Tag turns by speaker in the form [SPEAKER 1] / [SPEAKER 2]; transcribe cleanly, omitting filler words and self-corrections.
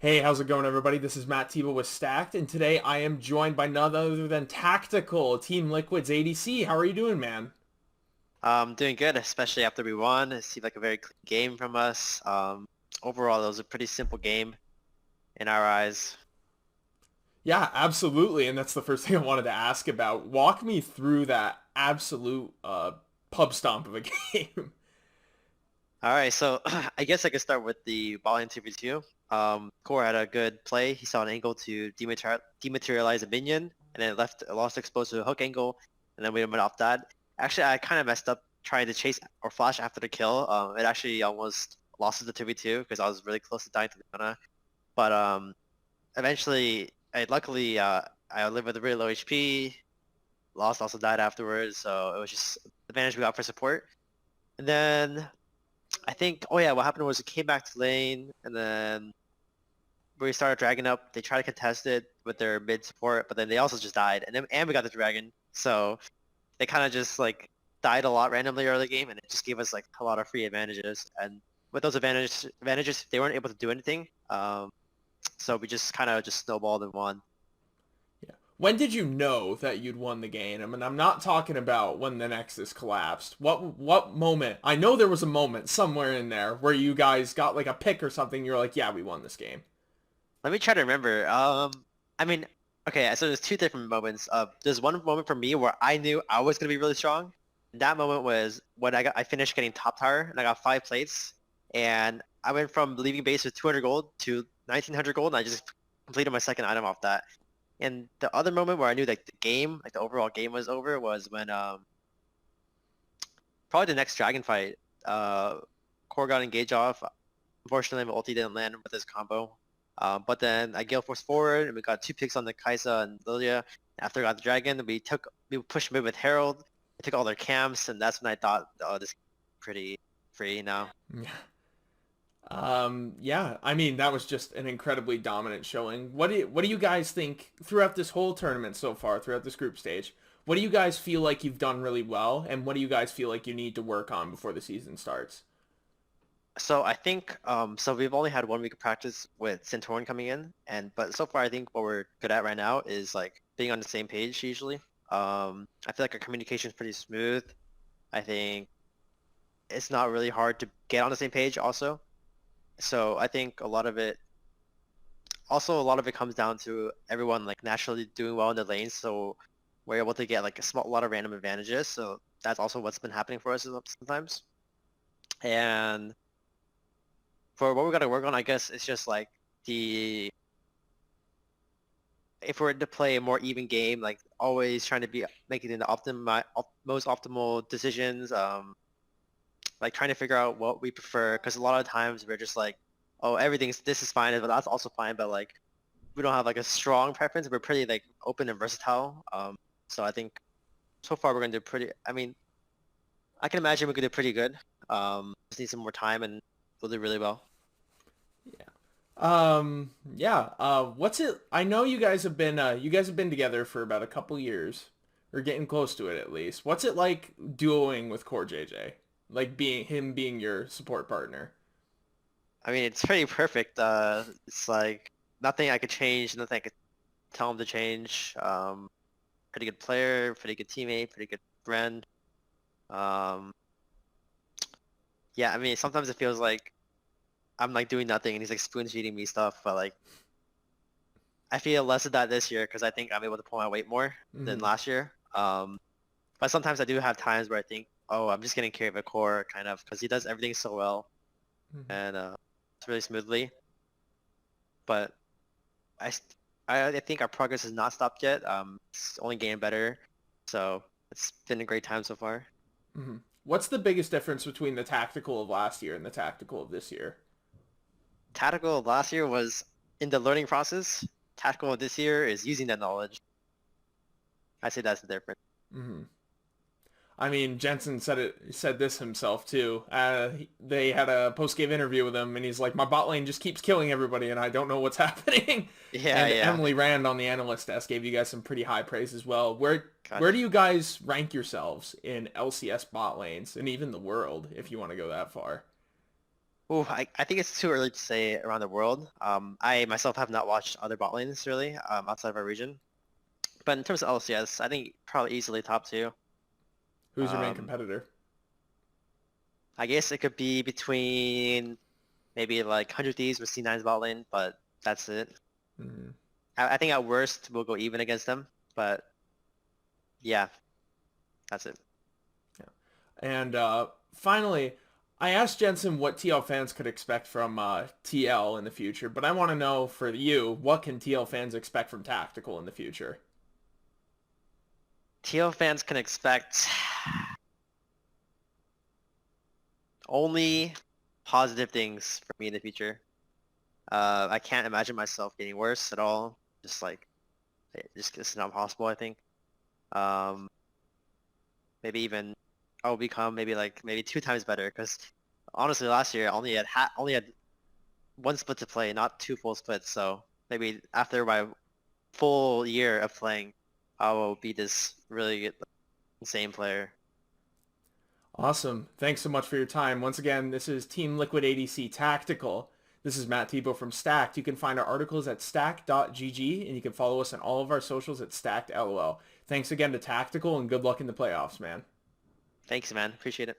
[SPEAKER 1] Hey, how's it going, everybody? This is Matt Tebow with Stacked, and today I am joined by none other than Tactical, Team Liquid's ADC. How are you doing, man?
[SPEAKER 2] Doing good, especially after we won. It seemed like a very clean game from us. Overall, it was a pretty simple game in our eyes.
[SPEAKER 1] Yeah, absolutely, and that's the first thing I wanted to ask about. Walk me through that absolute pub stomp of a game.
[SPEAKER 2] All right, so I guess I could start with the ball interview too. Core had a good play. He saw an angle to dematerialize a minion, and then lost exposed to a hook angle, and then we went off that. Actually, I kind of messed up trying to chase or flash after the kill. It actually almost lost the 2v2 because I was really close to dying to the Luna. But eventually, luckily, I lived with a really low HP. Lost also died afterwards, so it was just the advantage we got for support. And then I think, oh yeah, what happened was it came back to lane, and then we started dragging up. They tried to contest it with their mid support, but then they also just died, and we got the dragon. So they kind of just like died a lot randomly early game, and it just gave us like a lot of free advantages. And with those advantages, they weren't able to do anything. So we just kind of just snowballed and won.
[SPEAKER 1] Yeah. When did you know that you'd won the game? I mean, I'm not talking about when the Nexus collapsed. What moment? I know there was a moment somewhere in there where you guys got like a pick or something. You're like, yeah, we won this game.
[SPEAKER 2] Let me try to remember. I mean, okay, so there's two different moments. There's one moment for me where I knew I was gonna be really strong. That moment was when I finished getting top tower and I got 5 plates, and I went from leaving base with 200 gold to 1900 gold, and I just completed my second item off that. And the other moment where I knew like the game, like the overall game was over, was when probably the next dragon fight. Core got engaged off. Unfortunately, my ulti didn't land with his combo. But then I gale force forward, and we got 2 picks on the Kaisa and Lilia. After I got the dragon, we pushed mid with Herald. We took all their camps, and that's when I thought, oh, this is pretty free now.
[SPEAKER 1] Yeah, I mean, that was just an incredibly dominant showing. What do you guys think throughout this whole tournament so far, throughout this group stage? What do you guys feel like you've done really well, and what do you guys feel like you need to work on before the season starts?
[SPEAKER 2] So I think so we've only had 1 week of practice with Centauran coming in, but so far I think what we're good at right now is like being on the same page usually. I feel like our communication is pretty smooth. I think it's not really hard to get on the same page also. So I think a lot of it comes down to everyone like naturally doing well in the lanes, so we're able to get like lot of random advantages. So that's also what's been happening for us sometimes. And for what we got to work on, I guess it's just like the if we're to play a more even game, like always trying to be making the most optimal decisions. Like trying to figure out what we prefer, because a lot of times we're just like, oh, this is fine, but that's also fine, but like we don't have like a strong preference. We're pretty like open and versatile. So I think so far we're gonna do pretty. I mean, I can imagine we could do pretty good. Just need some more time and we'll do really well.
[SPEAKER 1] Yeah. Yeah. What's it? I know you guys have been together for about a couple years, or getting close to it at least. What's it like duoing with CoreJJ? Like being your support partner?
[SPEAKER 2] I mean, it's pretty perfect. It's like nothing I could change, nothing I could tell him to change. Pretty good player, pretty good teammate, pretty good friend. Um, yeah, I mean, sometimes it feels like I'm like doing nothing and he's like spoon feeding me stuff, but like I feel less of that this year because I think I'm able to pull my weight more than
[SPEAKER 1] Hmm.
[SPEAKER 2] last year. But sometimes I do have times where I think, oh, I'm just getting carried by core kind of because he does everything so well and it's really smoothly. But I, st- I think our progress has not stopped yet. It's only getting better, so it's been a great time so far.
[SPEAKER 1] Hmm. What's the biggest difference between the tactical of last year and the tactical of this year?
[SPEAKER 2] Tactical last year was in the learning process. Tactical this year is using that knowledge. I say that's the difference.
[SPEAKER 1] Hmm. I mean, Jensen said this himself too. They had a post game interview with him, and he's like, "My bot lane just keeps killing everybody, and I don't know what's happening."
[SPEAKER 2] Yeah,
[SPEAKER 1] And
[SPEAKER 2] yeah.
[SPEAKER 1] Emily Rand on the analyst desk gave you guys some pretty high praise as well. Where do
[SPEAKER 2] Gotcha.
[SPEAKER 1] you guys rank yourselves in LCS bot lanes and even the world, if you want to go that far?
[SPEAKER 2] Oh, I think it's too early to say around the world. I myself have not watched other bot lanes really outside of our region. But in terms of LCS, I think probably easily top two.
[SPEAKER 1] Who's your main
[SPEAKER 2] Um,
[SPEAKER 1] competitor?
[SPEAKER 2] I guess it could be between maybe like 100 Thieves with C9's bot lane, but that's it.
[SPEAKER 1] Hmm.
[SPEAKER 2] I think at worst we'll go even against them, but yeah, that's it.
[SPEAKER 1] And finally, I asked Jensen what TL fans could expect from TL in the future, but I want to know for you, what can TL fans expect from Tactical in the future?
[SPEAKER 2] TL fans can expect only positive things from me in the future. I can't imagine myself getting worse at all. Just like, just it's not possible, I think. Um, maybe even I'll become maybe 2 times better because honestly, last year I only had one split to play, not two full splits. So maybe after my full year of playing, I will be this really insane player.
[SPEAKER 1] Awesome. Thanks so much for your time. Once again, this is Team Liquid ADC Tactical. This is Matt Tebow from Stacked. You can find our articles at stack.gg and you can follow us on all of our socials at StackedLOL. Thanks again to Tactical and good luck in the playoffs, man.
[SPEAKER 2] Thanks, man. Appreciate it.